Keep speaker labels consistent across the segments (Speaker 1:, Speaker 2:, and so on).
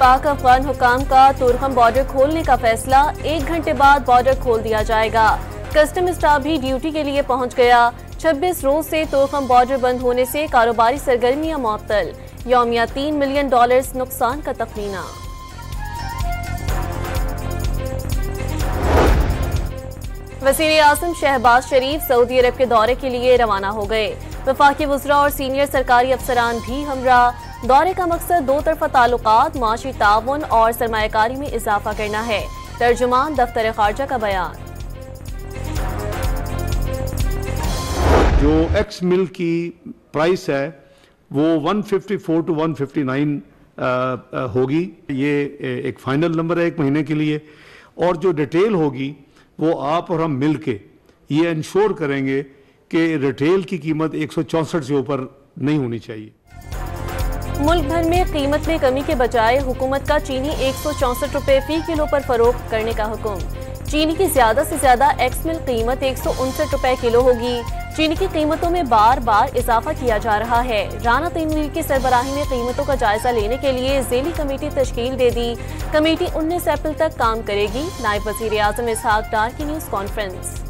Speaker 1: पाक अफगान हुकाम का तुर्कम बॉर्डर खोलने का फैसला, 1 घंटे बाद बॉर्डर खोल दिया जाएगा। कस्टम स्टाफ भी ड्यूटी के लिए पहुंच गया। 26 रोज से तुर्कम बॉर्डर बंद होने से कारोबारी सरगर्मियां मुअत्तल, यौमिया $3 मिलियन नुकसान का तखमीना। वज़ीर आज़म शहबाज शरीफ सऊदी अरब के दौरे के लिए रवाना हो गए। वफाकी वज़रा और सीनियर सरकारी अफसरान भी हमरा। दौरे का मकसद दो तरफा ताल्लुकात, माशी ताउन और सरमायाकारी में इजाफा करना है। तर्जुमान दफ्तर खारजा का बयान।
Speaker 2: जो एक्स मिल की प्राइस है वो 154 to 159 होगी। ये एक फाइनल नंबर है 1 महीने के लिए, और जो डिटेल होगी वो आप और हम मिल के ये इंश्योर करेंगे कि रिटेल की कीमत 164 से ऊपर नहीं होनी चाहिए।
Speaker 1: मुल्क भर में कीमत में कमी के बजाय हुकूमत का चीनी 164 रुपए फी किलो पर फरोख्त करने का हुक्म। चीनी की ज्यादा से ज्यादा एक्स मिल कीमत 159 रुपए किलो होगी। चीनी की कीमतों में बार बार इजाफा किया जा रहा है। राना तनवीर की सरबराही में कीमतों का जायजा लेने के लिए ज़ेली कमेटी तश्कील दे दी। कमेटी 19 अप्रैल तक काम करेगी। नायब वज़ीर आज़म इसहाक डार की न्यूज कॉन्फ्रेंस।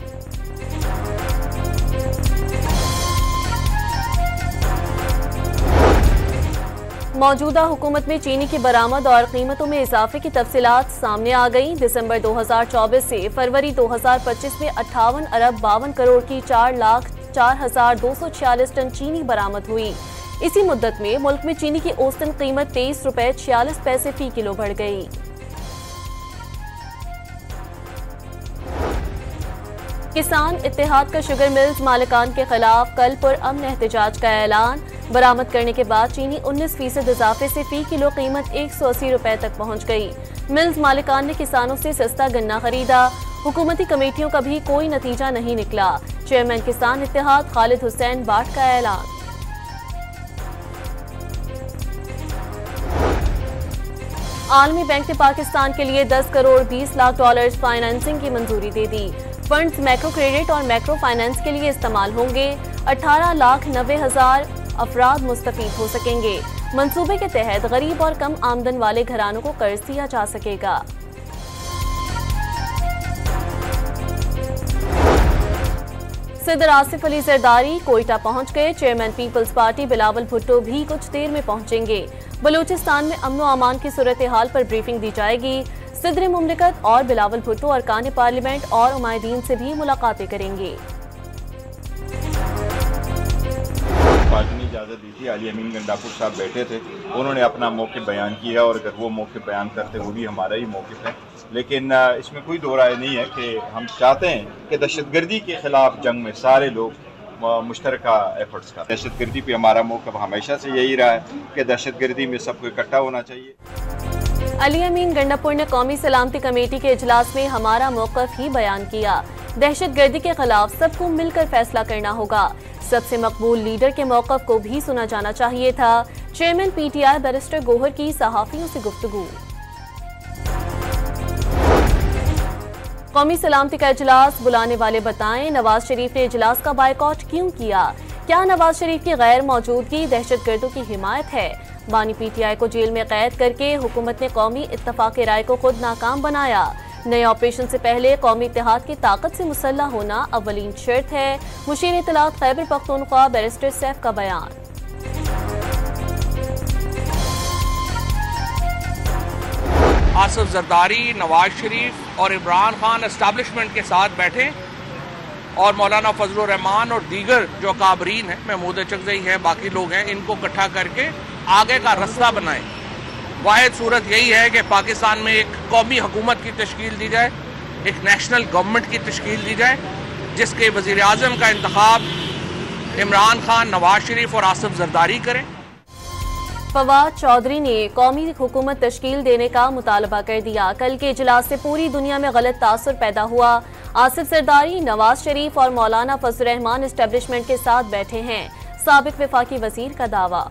Speaker 1: मौजूदा हुकूमत में चीनी की बरामद और कीमतों में इजाफे की तफसीलात सामने आ गई। दिसंबर 2024 से फरवरी 2025 में 58 अरब 52 करोड़ की 4,04,246 टन चीनी बरामद हुई। इसी मुद्दत में मुल्क में चीनी की औसतन कीमत 23 रुपए 46 पैसे फी किलो बढ़ गई। किसान इत्तेहाद का शुगर मिल्स मालिकान के खिलाफ कल पुरअमन एहतजाज का ऐलान। बरामद करने के बाद चीनी 19% इजाफे से फी किलो कीमत 180 रुपए तक पहुंच गई। मिल्स मालिकान ने किसानों से सस्ता गन्ना खरीदा। हुकूमती कमेटियों का भी कोई नतीजा नहीं निकला। चेयरमैन किसान इत्तेहाद खालिद हुसैन बाट का ऐलान। आलमी बैंक ने पाकिस्तान के लिए 10 करोड़ 20 लाख डॉलर फाइनेंसिंग की मंजूरी दे दी। फंड्स मैक्रो क्रेडिट और मैक्रो फाइनेंस के लिए इस्तेमाल होंगे। 18,90,000 अफराद मुस्तफीद हो सकेंगे। मंसूबे के तहत गरीब और कम आमदन वाले घरानों को कर्ज दिया जा सकेगा। सदर आसिफ अली जरदारी कोयटा पहुंच गए। चेयरमैन पीपल्स पार्टी बिलावल भुट्टो भी कुछ देर में पहुंचेंगे। बलूचिस्तान में अमन व अमान की सूरत हाल पर ब्रीफिंग दी जाएगी। सदर मुमलिकत और बिलावल भुट्टो अरकान पार्लियामेंट और उमायदीन से भी मुलाकातें करेंगे।
Speaker 3: पार्टी ने इजाज़त दी थी, अली अमीन गंडापुर साहब बैठे थे, उन्होंने अपना मौक़िफ़ बयान किया और अगर वो मौक़िफ़ बयान करते वो भी हमारा ही मौक़िफ़ है। लेकिन इसमें कोई दो राय नहीं है कि हम चाहते हैं कि दहशतगर्दी के ख़िलाफ़ जंग में सारे लोग मुश्तरका एफर्ट्स करें। दहशतगर्दी पे हमारा मौक़िफ़ हमेशा से यही रहा है कि दहशतगर्दी में सबको इकट्ठा होना चाहिए।
Speaker 1: अली अमीन गंडापुर ने कौमी सलामती कमेटी के इजलास में हमारा मौक़िफ़ ही बयान किया। दहशतगर्दी के खिलाफ सबको मिलकर फैसला करना होगा। सबसे मकबूल लीडर के मौक़िफ़ को भी सुना जाना चाहिए था। चेयरमैन पीटीआई बैरिस्टर गोहर की सहाफ़ियों से गुफ्तगू। कौमी सलामती का इजलास बुलाने वाले बताएं, नवाज शरीफ ने इजलास का बायकॉट क्यों किया? क्या नवाज शरीफ की गैर मौजूदगी दहशतगर्दों की हिमायत है? बानी पीटीआई को जेल में कैद करके हुकूमत ने कौमी इत्तफाक राय को खुद नाकाम बनाया। नए ऑपरेशन से पहले कौमी इत्तेहाद की ताकत से मुसल्लह होना अव्वलीन शर्त है। मुशीर इत्तलात खैबर पख्तूनख्वा बैरिस्टर सैफ का बयान।
Speaker 4: आसिफ जरदारी, नवाज शरीफ और इमरान खान एस्टैब्लिशमेंट के साथ बैठे और मौलाना फजलुर रहमान और दीगर जो काबरीन हैं, महमूद चकजई हैं, बाकी लोग हैं, इनको इकट्ठा करके आगे का रास्ता बनाएं। वाहिद सूरत यही है कि पाकिस्तान में एक कौमी हुकूमत की तश्कील दी जाए, एक नेशनल गवर्नमेंट की तश्कील दी जाए, जिसके वज़ीर आज़म का इंतखाब इमरान खान, नवाज शरीफ और आसिफ जरदारी करें।
Speaker 1: फवाद चौधरी ने कौमी हुकूमत तश्कील देने का मुतालबा कर दिया। कल के इजलास से पूरी दुनिया में गलत तासुर पैदा हुआ। आसिफ जरदारी, नवाज शरीफ और मौलाना फजलुर रहमान एस्टैब्लिशमेंट के साथ बैठे हैं। साबिक वफाकी वजीर का दावा।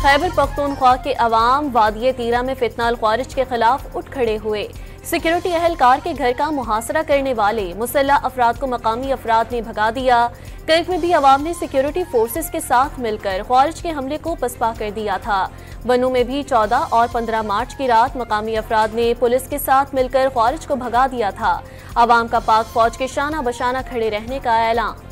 Speaker 1: खैबर पख्तूनख्वा के अवाम वादिये तीरा में फितनाल ख्वारिज के खिलाफ उठ खड़े हुए। सिक्योरिटी अहलकार के घर का मुहासरा करने वाले मुसल्लह अफराद को मकामी अफराद ने भगा दिया। कर्क में भी अवाम ने सिक्योरिटी फोर्सेस के साथ मिलकर ख्वारिज के हमले को पसपा कर दिया था। बनू में भी 14 और 15 मार्च की रात मकामी अफराद ने पुलिस के साथ मिलकर ख्वारिज को भगा दिया था। अवाम का पाक फौज के शाना बशाना खड़े रहने का ऐलान।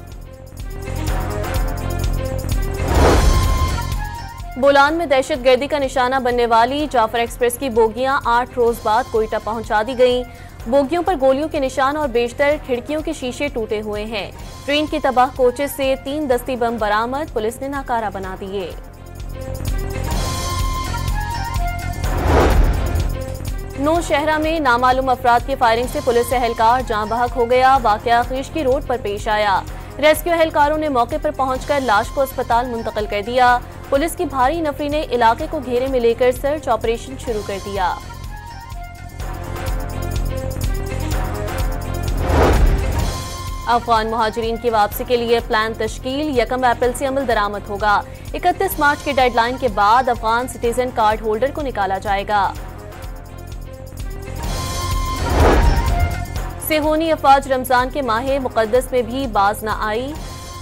Speaker 1: बोलान में दहशतगर्दी का निशाना बनने वाली जाफर एक्सप्रेस की बोगियां 8 रोज बाद कोयटा पहुंचा दी गईं। बोगियों पर गोलियों के निशान और बेशतर खिड़कियों के शीशे टूटे हुए हैं। ट्रेन की तबाह कोचेस से 3 दस्ती बम बरामद, पुलिस ने नाकारा बना दिए। नौशहरा में नामालूम अफराद की फायरिंग से पुलिस एहलकार जाँ बहक हो गया। वाकया खिश्की रोड पर पेश आया। रेस्क्यू एहलकारों ने मौके पर पहुंचकर लाश को अस्पताल मुंतकिल कर दिया। पुलिस की भारी नफरी ने इलाके को घेरे में लेकर सर्च ऑपरेशन शुरू कर दिया। अफगान मुहाजिरीन की वापसी के लिए प्लान तश्कील 1 अप्रैल से अमल दरामद होगा। 31 मार्च की डेडलाइन के बाद अफगान सिटीजन कार्ड होल्डर को निकाला जाएगा। सेहोनी अफवाज रमजान के माह मुकद्दस में भी बाज न आई।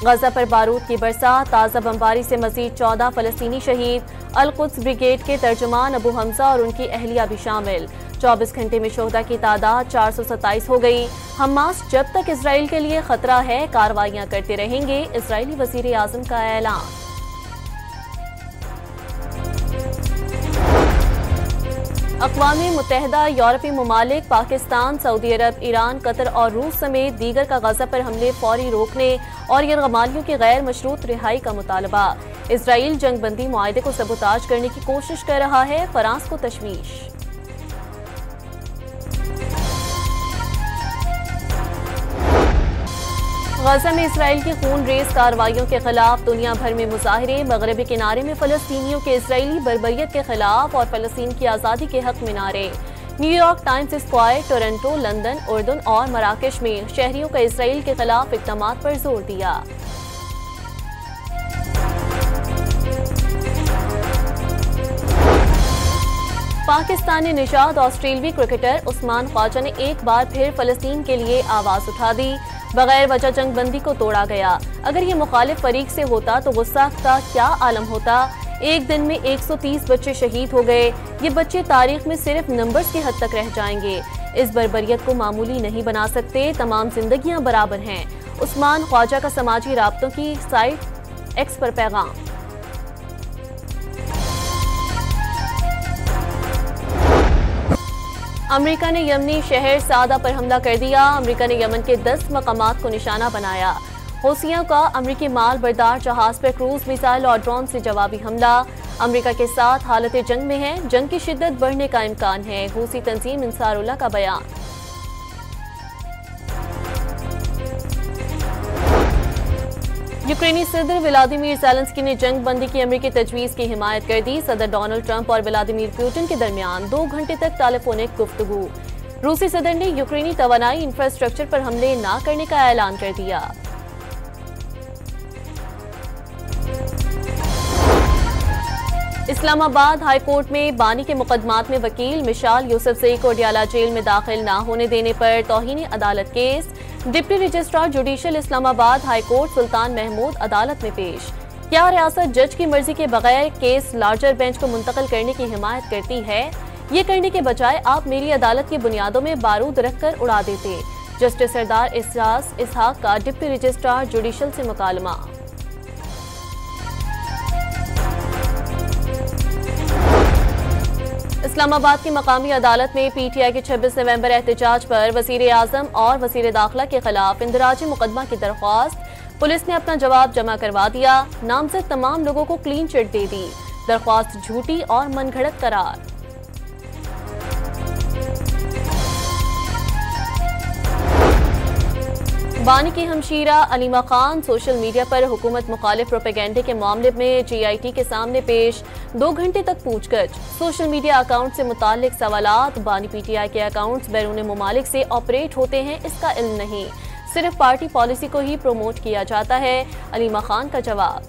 Speaker 1: गजा पर बारूद की बरसात, ताज़ा बमबारी से मजीद 14 फलस्तीनी शहीद। अल-कुद्स ब्रिगेड के तर्जुमान अबू हमजा और उनकी अहलिया भी शामिल। 24 घंटे में शोहदा की तादाद 427 हो गई। हमास जब तक इसराइल के लिए खतरा है कार्रवाइयां करते रहेंगे, इजरायली वजीर आजम का ऐलान। अक़वाम मुत्तहिदा, यूरोपीय ममालिक, पाकिस्तान, सऊदी अरब, ईरान, कतर और रूस समेत दीगर का गजा पर हमले फौरी रोकने और यरगमालियों की गैर मशरूत रिहाई का मुतालबा। इसराइल जंगबंदी मुआहदे को सबूताज करने की कोशिश कर रहा है, फ्रांस को तशवीश। गजा में इसराइल की खून रेज कार्रवाइयों के खिलाफ दुनिया भर में मुजाहरे। मगरबी किनारे में फलस्तीनियों के इसराइली बर्बरियत के खिलाफ और फलस्तीन की आज़ादी के हक में नारे। New York Times Square, Toronto, London, उर्दून और मराकश में शहरियों का इसराइल के खिलाफ इक़दामात पर जोर दिया। पाकिस्तानी निशाद ऑस्ट्रेलवी क्रिकेटर उस्मान ख्वाजा ने एक बार फिर फलस्तीन के लिए आवाज उठा दी। बगैर वजह जंगबंदी को तोड़ा गया। अगर ये मुखालिफ फरीक से होता तो गुस्सा का क्या आलम होता। एक दिन में 130 बच्चे शहीद हो गए। ये बच्चे तारीख में सिर्फ नंबर्स की हद तक रह जाएंगे। इस बर्बरियत को मामूली नहीं बना सकते। तमाम जिंदगियां बराबर हैं। उस्मान ख्वाजा का समाजी राब्तों की साइट एक्स पर पैगाम। अमेरिका ने यमनी शहर सादा पर हमला कर दिया। अमेरिका ने यमन के 10 मकामात को निशाना बनाया। हौसियों का अमेरिकी माल बरदार जहाज पर क्रूज मिसाइल और ड्रोन से जवाबी हमला। अमेरिका के साथ हालत जंग में है। जंग की शिद्दत बढ़ने का इम्कान है। हूसी तंजीम इंसारुल्लाह का बयान। यूक्रेनी सदर व्लादिमीर ज़ेलेंस्की ने जंग बंदी की अमेरिकी तजवीज़ की हिमायत कर दी। सदर डोनाल्ड ट्रंप और व्लादिमीर पुतिन के दरमियान 2 घंटे तक टेलीफोनिक गुफ्तगू। रूसी सदर ने यूक्रेनी तवानाई इंफ्रास्ट्रक्चर पर हमले न करने का ऐलान कर दिया। इस्लामाबाद हाई कोर्ट में बानी के मुकदमात में वकील मिशाल यूसुफजई को अडियाला जेल में दाखिल न होने देने पर तौहीन अदालत केस। Deputy registrar judicial Islamabad high court Sultan Mahmood अदालत में पेश। क्या रियासत जज की मर्जी के बगैर केस लार्जर बेंच को मुंतकिल करने की हिमायत करती है? ये करने के बजाय आप मेरी अदालत की बुनियादों में बारूद रखकर उड़ा देते। जस्टिस सरदार इस्रास इसहाक का डिप्टी रजिस्ट्रार जुडिशल से मुकालमा। इस्लामाबाद की मकामी अदालत में पीटीआई के 26 नवंबर एहतजाज पर वजीर आजम और वजीर दाखिला के खिलाफ इंदराजी मुकदमा की दरख्वास्त। पुलिस ने अपना जवाब जमा करवा दिया। नामजद तमाम लोगों को क्लीन चिट दे दी। दरख्वास्त झूठी और मनगढ़ंत करार। बानी की हमशीरा अलीमा खान सोशल मीडिया पर हुकूमत मुखालिफ प्रोपेगेंडे के मामले में GIT के सामने पेश। 2 घंटे तक पूछगछ। सोशल मीडिया अकाउंट से मुताल्लिक सवालात। बानी पीटीआई के अकाउंट्स बैरून मुमालिक से ऑपरेट होते हैं, इसका इल्म नहीं, सिर्फ पार्टी पॉलिसी को ही प्रमोट किया जाता है। अलीमा खान का जवाब।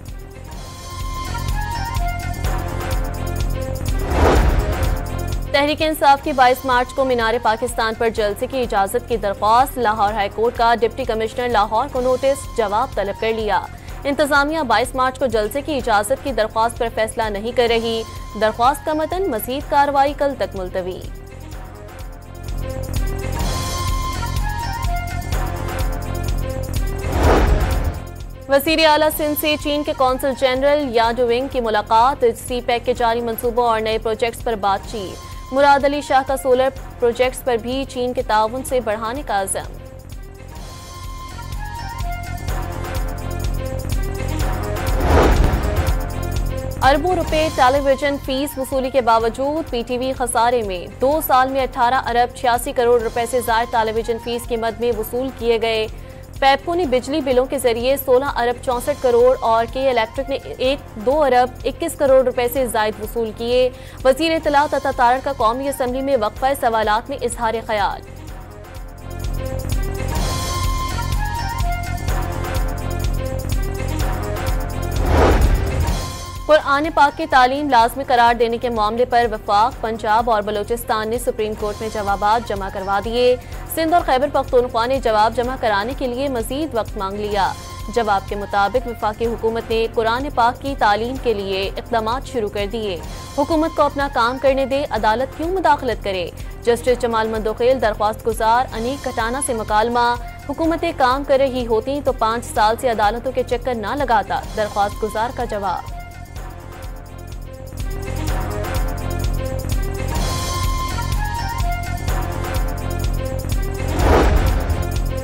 Speaker 1: तहरीक इंसाफ की 22 मार्च को मीनार पाकिस्तान पर जलसे की इजाजत की दरख्वास्त। लाहौर हाई कोर्ट का डिप्टी कमिश्नर लाहौर को नोटिस, जवाब तलब कर लिया। इंतजामिया 22 मार्च को जलसे की इजाजत की दरख्वास्त पर फैसला नहीं कर रही। दरख्वास्त का मतन मजीद कार्रवाई कल तक मुलतवी। वज़ीर आला सिंध से चीन के कौंसल जनरल याडू विंग की मुलाकात। सीपैक के जारी मंसूबों और नए प्रोजेक्ट्स पर बातचीत। मुराद अली शाह का सोलर प्रोजेक्ट्स पर भी चीन के ताउन से बढ़ाने का अज़म। अरबों रुपए टेलीविजन फीस वसूली के बावजूद पीटीवी खसारे में। 2 साल में 18 अरब 86 करोड़ रुपए से ज़ायद टेलीविजन फीस की मद में वसूल किए गए। पेप्को ने बिजली बिलों के जरिए 16 अरब 64 करोड़ और के इलेक्ट्रिक ने 2 अरब 21 करोड़ रुपए से जायद वसूल किए। वज़ीर इत्तलात अता तारड़ का कौमी असम्बली में वक्फा सवालात में इजहार ख्याल। कुरान पाक की तालीम लाजमी करार देने के मामले पर वफाक, पंजाब और बलोचिस्तान ने सुप्रीम कोर्ट में जवाबात जमा करवा दिए। सिंध और खैबर पख्तूनख्वा ने जवाब जमा कराने के लिए मजीद वक्त मांग लिया। जवाब के मुताबिक वफाकी हुकूमत ने कुरान पाक की तालीम के लिए इक़दाम शुरू कर दिए। हुकूमत को अपना काम करने दे, अदालत क्यों मुदाखलत करे। जस्टिस जमाल मंदोखेल दरख्वास्त गुजार अनीक कटाना से मुकालमा। हुकूमतें काम कर रही होती तो 5 साल से अदालतों के चक्कर न लगाता। दरख्वास्त गुजार का जवाब।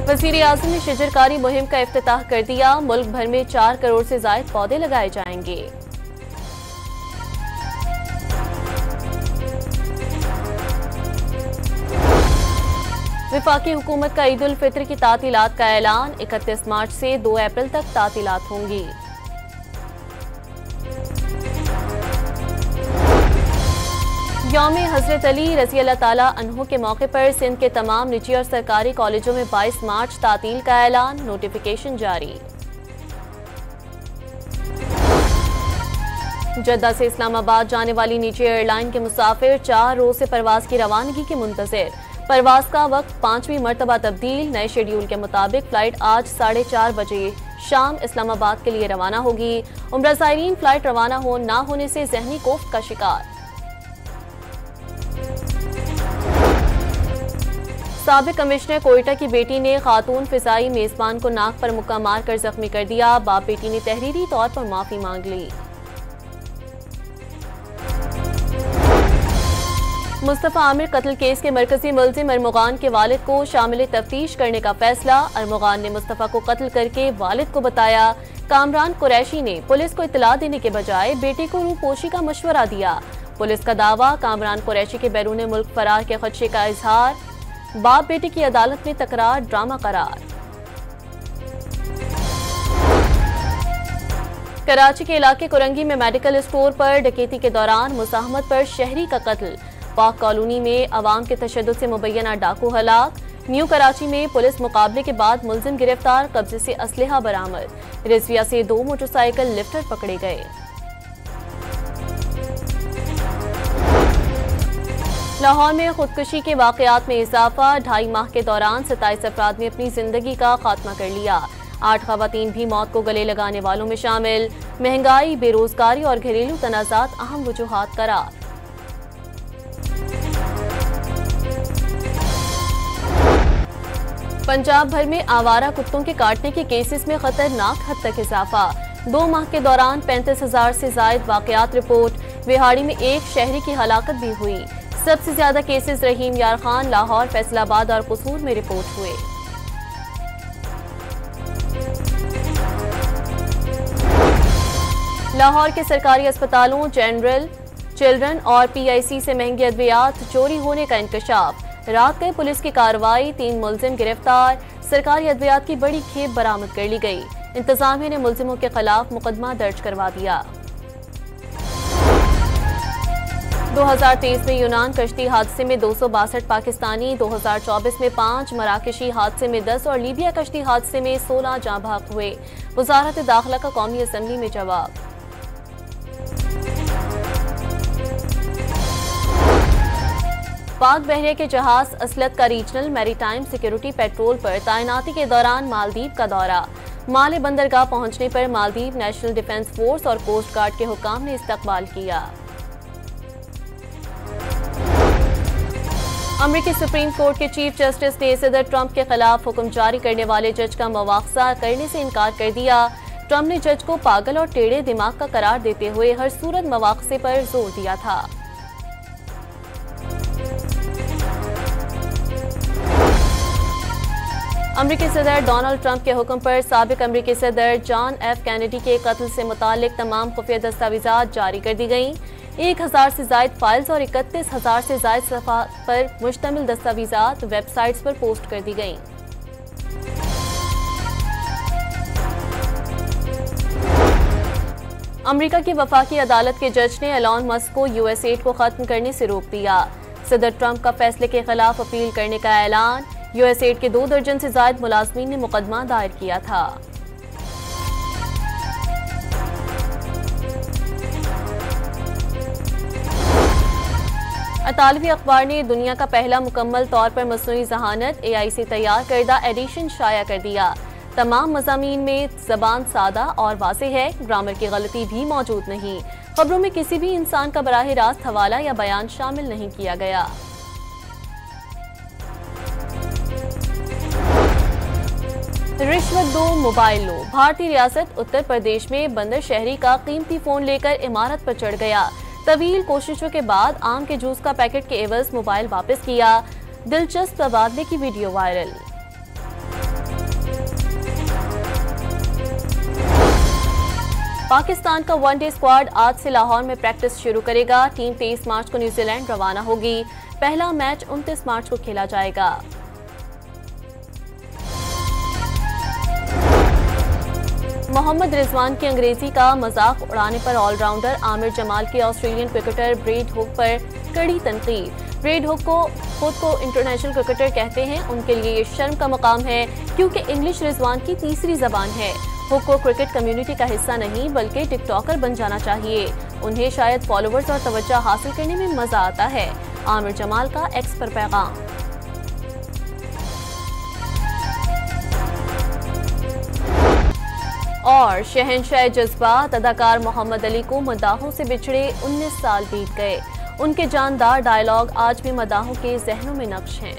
Speaker 1: वज़ीर आज़म ने शजरकारी मुहिम का इफ्तिताह कर दिया। मुल्क भर में 4 करोड़ से ज़ायद पौधे लगाए जाएंगे। वफाकी हुकूमत का ईद उल फित्र की तातीलात का ऐलान। 31 मार्च से 2 अप्रैल तक तातीलात होंगी। यौम हज़रत अली रज़ी अल्लाह ताला अन्हु के मौके पर सिंध के तमाम निजी और सरकारी कॉलेजों में 22 मार्च तातील का ऐलान। नोटिफिकेशन जारी। जद्दा से इस्लामाबाद जाने वाली निजी एयरलाइन के मुसाफिर 4 रोज से परवाज की रवानगी के मुंतज़िर। परवाज का वक्त 5वीं मरतबा तब्दील। नए शेड्यूल के मुताबिक फ्लाइट आज 4:30 बजे शाम इस्लामाबाद के लिए रवाना होगी। उम्रा ज़ायरीन फ्लाइट रवाना हो ना होने से जहनी कोफ्त का शिकार। साबिक कमिश्नर कोयटा की बेटी ने खातून फिजाई मेजबान को नाक पर मुक्का मारकर जख्मी कर दिया। बाप बेटी ने तहरीरी तौर पर माफी मांग ली। मुस्तफा आमिर कत्ल केस के मरकजी मुलजिम अरमुगान के वालिद को शामिल तफ्तीश करने का फैसला। अरमुगान ने मुस्तफा को कत्ल करके वालिद को बताया। कामरान कुरैशी ने पुलिस को इत्तला देने के बजाय बेटे को रूपोशी का मशवरा दिया। पुलिस का दावा, कामरान कुरैशी के बैरून मुल्क फरार के खदशे का इजहार। बाप बेटे की अदालत में तकरार ड्रामा करार। कराची के इलाके कुरंगी में मेडिकल स्टोर पर डकैती के दौरान मुज़ाहमत पर शहरी का कत्ल। पाक कॉलोनी में अवाम के तशद्दुद से मुबैना डाकू हलाक। न्यू कराची में पुलिस मुकाबले के बाद मुलजिम गिरफ्तार, कब्जे से असलहा बरामद। रिजविया से 2 मोटरसाइकिल लिफ्टर पकड़े गए। लाहौर में खुदकुशी के वाकयात में इजाफा। 2.5 माह के दौरान 27 अफराद ने अपनी जिंदगी का खात्मा कर लिया। 8 खवातीन भी मौत को गले लगाने वालों में शामिल। महंगाई, बेरोजगारी और घरेलू तनाजात अहम वजूहात करार। पंजाब भर में आवारा कुत्तों के काटने के केसेस में खतरनाक हद तक इजाफा। 2 माह के दौरान 35,000 से जायद वाकयात रिपोर्ट। विहाड़ी में एक शहरी की हलाकत भी हुई। सबसे ज्यादा केसेस रहीम यार खान, लाहौर, फैसलाबाद और कसूर में रिपोर्ट हुए। लाहौर के सरकारी अस्पतालों, जनरल, चिल्ड्रन और PIC से महंगी अद्वियात चोरी होने का इंकशाफ। रात गए पुलिस की कार्रवाई, 3 मुलजिम गिरफ्तार। सरकारी अद्वियात की बड़ी खेप बरामद कर ली गई। इंतजामिया ने मुलजिमों के खिलाफ मुकदमा दर्ज करवा दिया। 2023 में यूनान कश्ती हादसे में 262 पाकिस्तानी, 2024 में 5, मराकशी हादसे में 10 और लीबिया कश्ती हादसे में 16 जाँ भाग हुए। वजारत दाखिला का कौमी असम्बली में जवाब। पाक बहरिया के जहाज असलत का रीजनल मैरीटाइम सिक्योरिटी पेट्रोल पर तैनाती के दौरान मालदीव का दौरा। माले बंदरगाह पहुंचने पर मालदीव नेशनल डिफेंस फोर्स और कोस्ट गार्ड के हुकाम ने इस्तकबाल किया। अमेरिकी सुप्रीम कोर्ट के चीफ जस्टिस ने सदर ट्रंप के खिलाफ हुक्म जारी करने वाले जज का मुआवजा करने से इनकार कर दिया। ट्रंप ने जज को पागल और टेढ़े दिमाग का करार देते हुए हर सूरत मुआवजे पर जोर दिया था। अमेरिकी सदर डोनाल्ड ट्रंप के हुक्म पर साबिक अमेरिकी सदर जॉन एफ कैनेडी के कत्ल से मुतालिक तमाम खुफिया दस्तावेजात जारी कर दी गईं। 1000 से जायद फाइल्स और 31,000 से जायद सफ़ा पर मुश्तमिल दस्तावेजात वेबसाइट्स पर पोस्ट कर दी गईं। अमेरिका की वफाकी अदालत के जज ने एलॉन मस्क को यूएस एड को खत्म करने से रोक दिया। सदर ट्रंप का फैसले के खिलाफ अपील करने का ऐलान। यूएस एड के 2 दर्जन से जायद मुलाजमीन ने मुकदमा दायर किया था। अतालवी अखबार ने दुनिया का पहला मुकम्मल तौर पर मसनूई जहानत AI से तैयार करदा एडिशन शाया कर दिया। तमाम मज़ामीन में ज़बान सादा और वाज़ेह है, ग्रामर की गलती भी मौजूद नहीं। खबरों में किसी भी इंसान का बराह रास्त हवाला या बयान शामिल नहीं किया गया। रिश्वत दो मोबाइल लो। भारतीय रियासत उत्तर प्रदेश में बंदर शहरी का कीमती फोन लेकर इमारत पर चढ़ गया। तवील कोशिशों के बाद आम के जूस का पैकेट के एवज मोबाइल वापस किया। दिलचस्प तबादले की वीडियो वायरल। पाकिस्तान का वनडे स्क्वाड आज से लाहौर में प्रैक्टिस शुरू करेगा। टीम 23 मार्च को न्यूजीलैंड रवाना होगी। पहला मैच 29 मार्च को खेला जाएगा। मोहम्मद रिजवान की अंग्रेजी का मजाक उड़ाने पर ऑलराउंडर आमिर जमाल के ऑस्ट्रेलियन क्रिकेटर ब्रेड हुक पर कड़ी तनकीद। ब्रेड हुक को खुद को इंटरनेशनल क्रिकेटर कहते हैं। उनके लिए ये शर्म का मकाम है क्योंकि इंग्लिश रिजवान की तीसरी जबान है। हुक को क्रिकेट कम्युनिटी का हिस्सा नहीं बल्कि टिकटॉकर बन जाना चाहिए। उन्हें शायद फॉलोवर्स और तवज्जो हासिल करने में मजा आता है। आमिर जमाल का एक्स पर पैगाम। और शहंशाह जज्बात अदाकार मोहम्मद अली को मदाहों से बिछड़े 19 साल बीत गए। उनके जानदार डायलॉग आज भी मदाहों के जहनों में नक्श हैं।